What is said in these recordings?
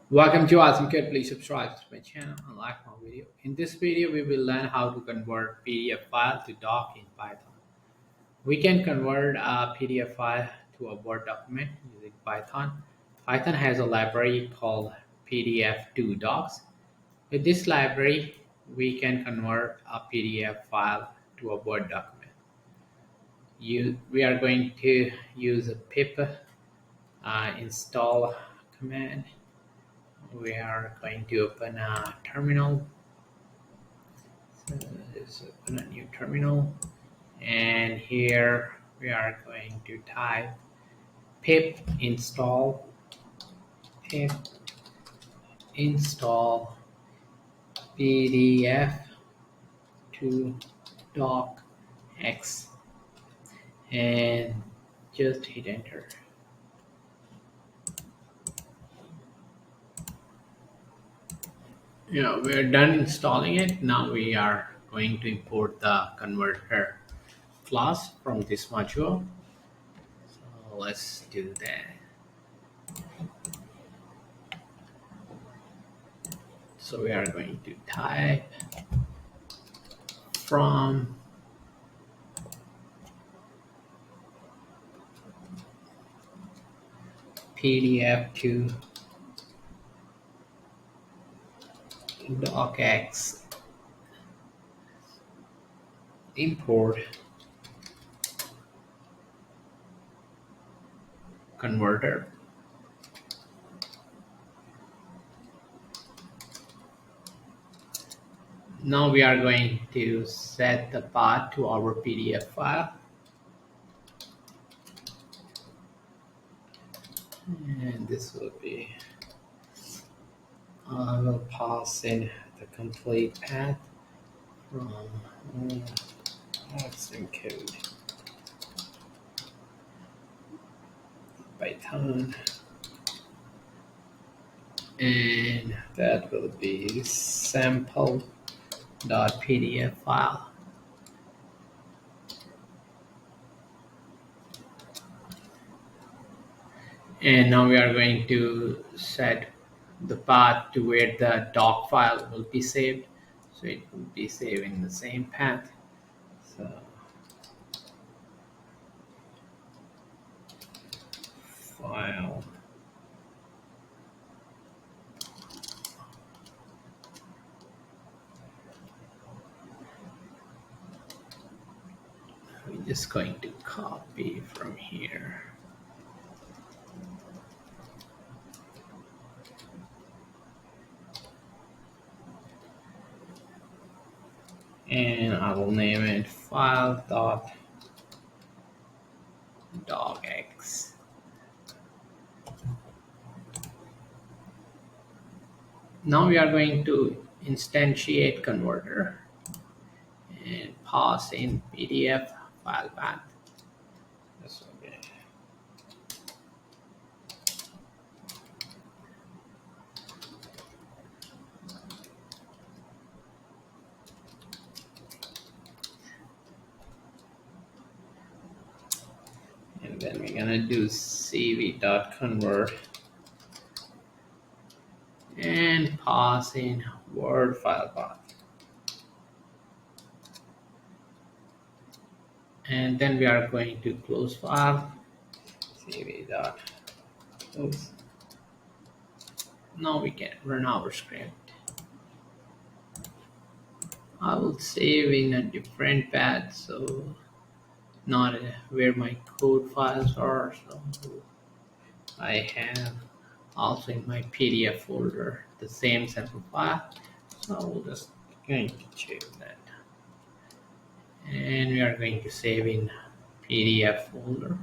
Welcome to AwesomeKit. Please subscribe to my channel and like my video. In this video, we will learn how to convert PDF file to doc in Python. We can convert a PDF file to a Word document using Python. Python has a library called PDF2Docs. With this library, we can convert a PDF file to a Word document. We are going to use a pip install command. We are going to open a terminal. So let's open a new terminal, and here we are going to type pip install pdf to docx and just hit enter. We're done installing it. Now we are going to import the converter class from this module. So let's do that. So we are going to type from PDF to docx import converter. Now we are going to set the path to our PDF file, and this will be I will pass in the complete path from some code Python, and that will be sample.pdf file. And now we are going to set the path to where the doc file will be saved. So it will be saved in the same path. So file. We're just going to copy from here. And I will name it file.docx. Now we are going to instantiate converter and pass in PDF file path. That's okay. And then we're gonna do cv.convert and pass in Word file path. And then we are going to close file, cv.close. Now we can run our script. I will save in a different path, so not where my code files are. So I have also in my PDF folder the same sample file. So I will just going to check that. And we are going to save in PDF folder.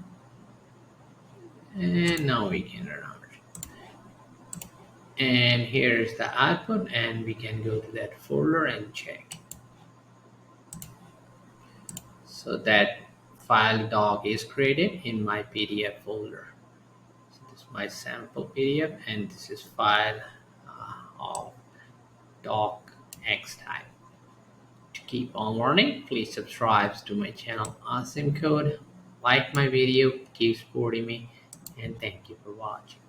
And now we can run our. And here is the output, and we can go to that folder and check. So that file doc is created in my PDF folder. So this is my sample PDF, and this is file of docx type. To keep on learning, please subscribe to my channel Awesome Code. Like my video, keep supporting me, and thank you for watching.